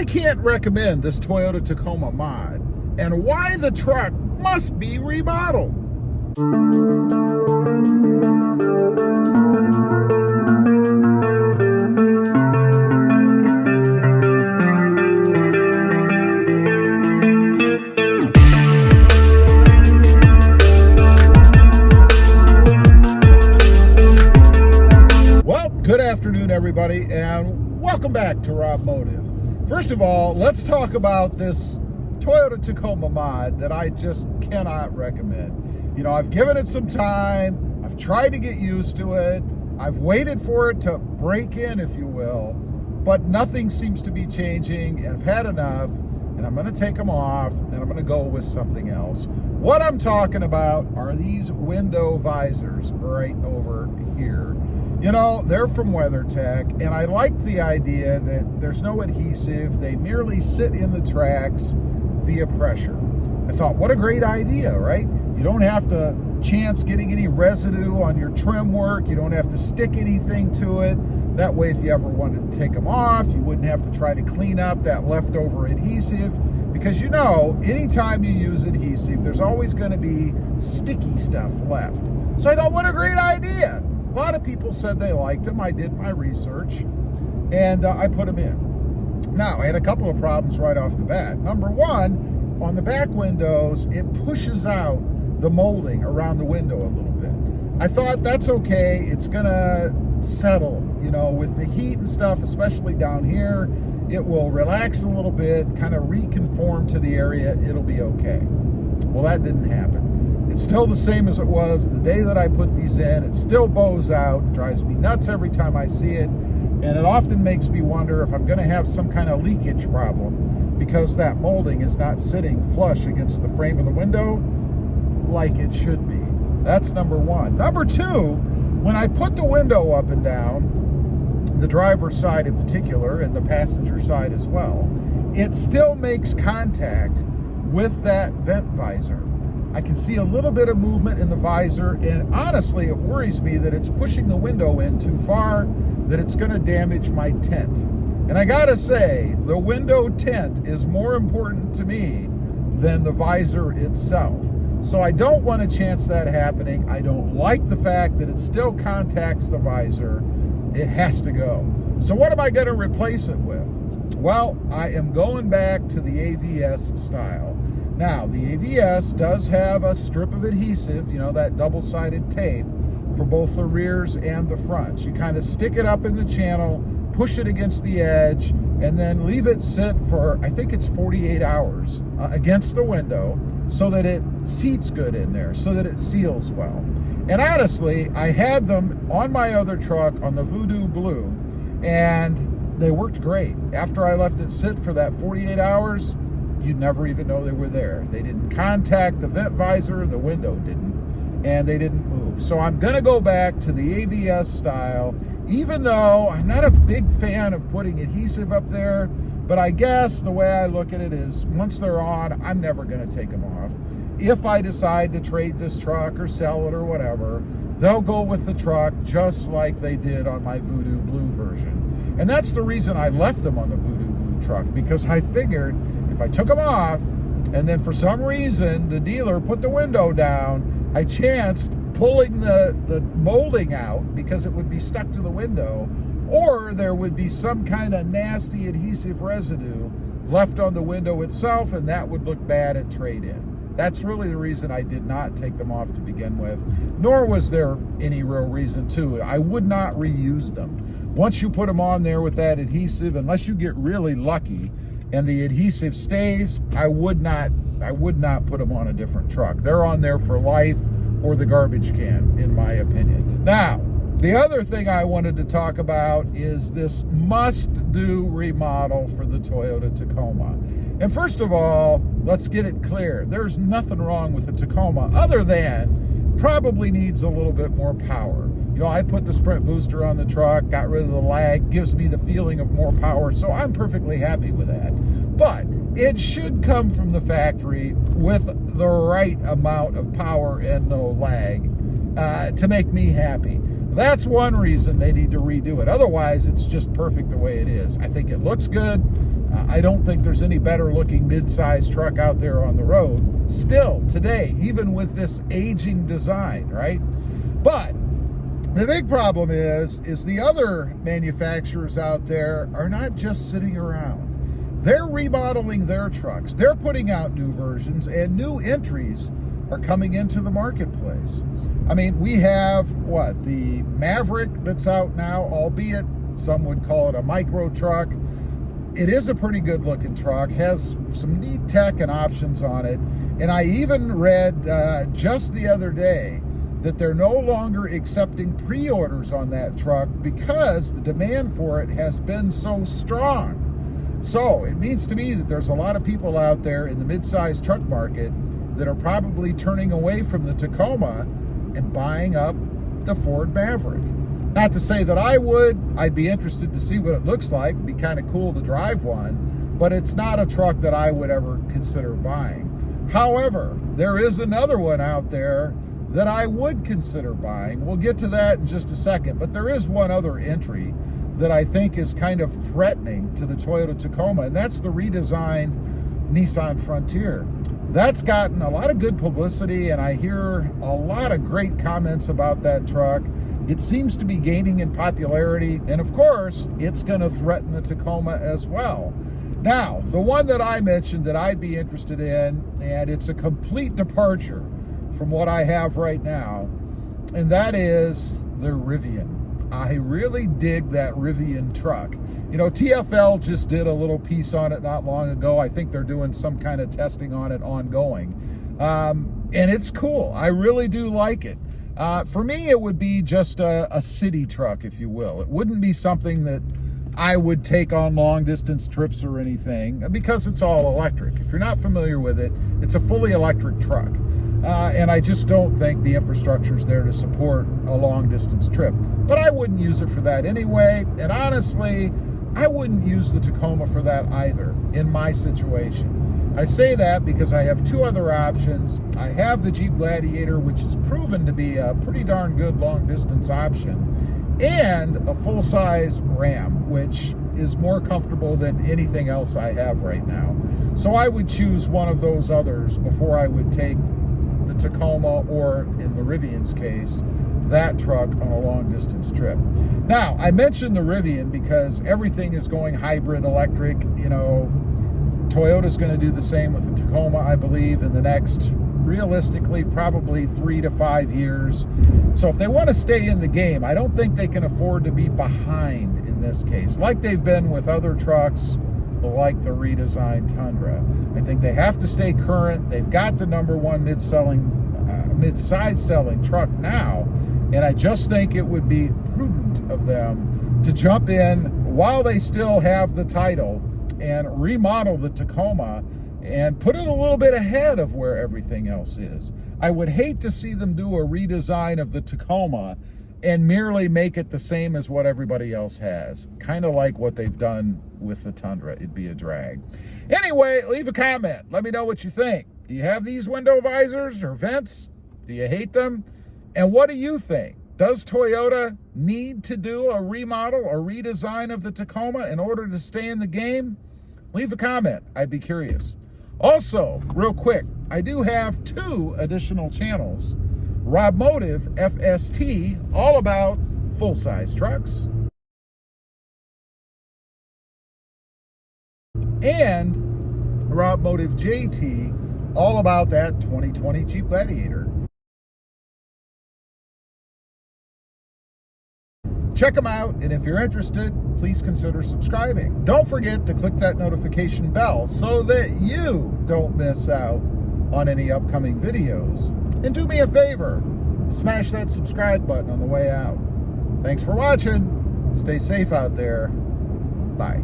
I can't recommend this Toyota Tacoma mod, and why the truck must be remodeled. Well, good afternoon, everybody, and welcome back to RobMotive. First of all, let's talk about this Toyota Tacoma mod that I just cannot recommend. You know, I've given it some time. I've tried to get used to it. I've waited for it to break in, if you will, but nothing seems to be changing, and I've had enough, and I'm going to take them off, and I'm going to go with something else. What I'm talking about are these window visors right over here. You know, they're from WeatherTech, and I like the idea that there's no adhesive. They merely sit in the tracks via pressure. I thought, what a great idea, right? You don't have to chance getting any residue on your trim work. You don't have to stick anything to it. That way, if you ever wanted to take them off, you wouldn't have to try to clean up that leftover adhesive. Because you know, anytime you use adhesive, there's always going to be sticky stuff left. So I thought, what a great idea. A lot of people said they liked them. I did my research, and I put them in. Now, I had a couple of problems right off the bat. Number one, on the back windows, it pushes out the molding around the window a little bit. I thought that's okay. It's gonna settle, you know, with the heat and stuff, especially down here. It will relax a little bit, kind of reconform to the area. It'll be okay. Well, that didn't happen. It's still the same as it was the day that I put these in. It still bows out. It drives me nuts every time I see it. And it often makes me wonder if I'm going to have some kind of leakage problem because that molding is not sitting flush against the frame of the window like it should be. That's number one. Number two, when I put the window up and down, the driver's side in particular and the passenger side as well, it still makes contact with that vent visor. I can see a little bit of movement in the visor, and honestly, it worries me that it's pushing the window in too far, that it's going to damage my tint. And I gotta say, the window tint is more important to me than the visor itself. So I don't want to chance that happening. I don't like the fact that it still contacts the visor. It has to go. So what am I going to replace it with? Well, I am going back to the AVS style. Now, the AVS does have a strip of adhesive, you know, that double-sided tape for both the rears and the fronts. You kind of stick it up in the channel, push it against the edge, and then leave it sit for, I think it's 48 hours against the window so that it seats good in there, so that it seals well. And honestly, I had them on my other truck on the Voodoo Blue, and they worked great. After I left it sit for that 48 hours, you'd never even know they were there. They didn't contact the vent visor, the window didn't, and they didn't move. So I'm gonna go back to the AVS style, even though I'm not a big fan of putting adhesive up there, but I guess the way I look at it is once they're on, I'm never gonna take them off. If I decide to trade this truck or sell it or whatever, they'll go with the truck just like they did on my Voodoo Blue version. And that's the reason I left them on the Voodoo Blue truck, because I figured if I took them off and then for some reason the dealer put the window down, I chanced pulling the molding out because it would be stuck to the window, or there would be some kind of nasty adhesive residue left on the window itself, and that would look bad at trade-in. That's really the reason I did not take them off to begin with, nor was there any real reason to. I would not reuse them. Once you put them on there with that adhesive, unless you get really lucky and the adhesive stays, I would not put them on a different truck. They're on there for life or the garbage can, in my opinion. Now, the other thing I wanted to talk about is this must-do remodel for the Toyota Tacoma. And first of all, let's get it clear. There's nothing wrong with the Tacoma other than probably needs a little bit more power. You know, I put the Sprint booster on the truck, got rid of the lag, gives me the feeling of more power, so I'm perfectly happy with that. But it should come from the factory with the right amount of power and no lag to make me happy. That's one reason they need to redo it. Otherwise, it's just perfect the way it is. I think it looks good. I don't think there's any better looking mid-size truck out there on the road still today, even with this aging design, right? But the big problem is the other manufacturers out there are not just sitting around. They're remodeling their trucks. They're putting out new versions, and new entries are coming into the marketplace. I mean, we have, what, the Maverick that's out now, albeit some would call it a micro truck. It is a pretty good looking truck, has some neat tech and options on it. And I even read just the other day that they're no longer accepting pre-orders on that truck because the demand for it has been so strong. So it means to me that there's a lot of people out there in the mid-sized truck market that are probably turning away from the Tacoma and buying up the Ford Maverick. Not to say that I would. I'd be interested to see what it looks like. It'd be kind of cool to drive one, but it's not a truck that I would ever consider buying. However, there is another one out there that I would consider buying. We'll get to that in just a second, but there is one other entry that I think is kind of threatening to the Toyota Tacoma, and that's the redesigned Nissan Frontier. That's gotten a lot of good publicity, and I hear a lot of great comments about that truck. It seems to be gaining in popularity, and of course, it's going to threaten the Tacoma as well. Now, the one that I mentioned that I'd be interested in, and it's a complete departure from what I have right now, and that is the Rivian. I really dig that Rivian truck. You know, TFL just did a little piece on it not long ago. I think they're doing some kind of testing on it ongoing. And it's cool. I really do like it. For me, it would be just a city truck, if you will. It wouldn't be something that I would take on long distance trips or anything because it's all electric. If you're not familiar with it, it's a fully electric truck. And I just don't think the infrastructure is there to support a long distance trip. But I wouldn't use it for that anyway. And honestly, I wouldn't use the Tacoma for that either in my situation. I say that because I have two other options. I have the Jeep Gladiator, which has proven to be a pretty darn good long distance option, and a full-size Ram, which is more comfortable than anything else I have right now. So I would choose one of those others before I would take the Tacoma, or in the Rivian's case, that truck on a long distance trip. Now, I mentioned the Rivian because everything is going hybrid electric. You know, Toyota's going to do the same with the Tacoma, I believe, in the next, realistically, probably 3 to 5 years. So if they want to stay in the game, I don't think they can afford to be behind in this case, like they've been with other trucks like the redesigned Tundra. I think they have to stay current. They've got the #1 mid-size selling truck now, and I just think it would be prudent of them to jump in while they still have the title and remodel the Tacoma and put it a little bit ahead of where everything else is. I would hate to see them do a redesign of the Tacoma and merely make it the same as what everybody else has. Kind of like what they've done with the Tundra. It'd be a drag. Anyway, leave a comment. Let me know what you think. Do you have these window visors or vents? Do you hate them? And what do you think? Does Toyota need to do a remodel or redesign of the Tacoma in order to stay in the game? Leave a comment. I'd be curious. Also, real quick, I do have 2 additional channels. RobMotive FST, all about full-size trucks, and RobMotive JT, all about that 2020 Jeep Gladiator. Check them out, and if you're interested, please consider subscribing. Don't forget to click that notification bell so that you don't miss out on any upcoming videos. And do me a favor, smash that subscribe button on the way out. Thanks for watching. Stay safe out there. Bye.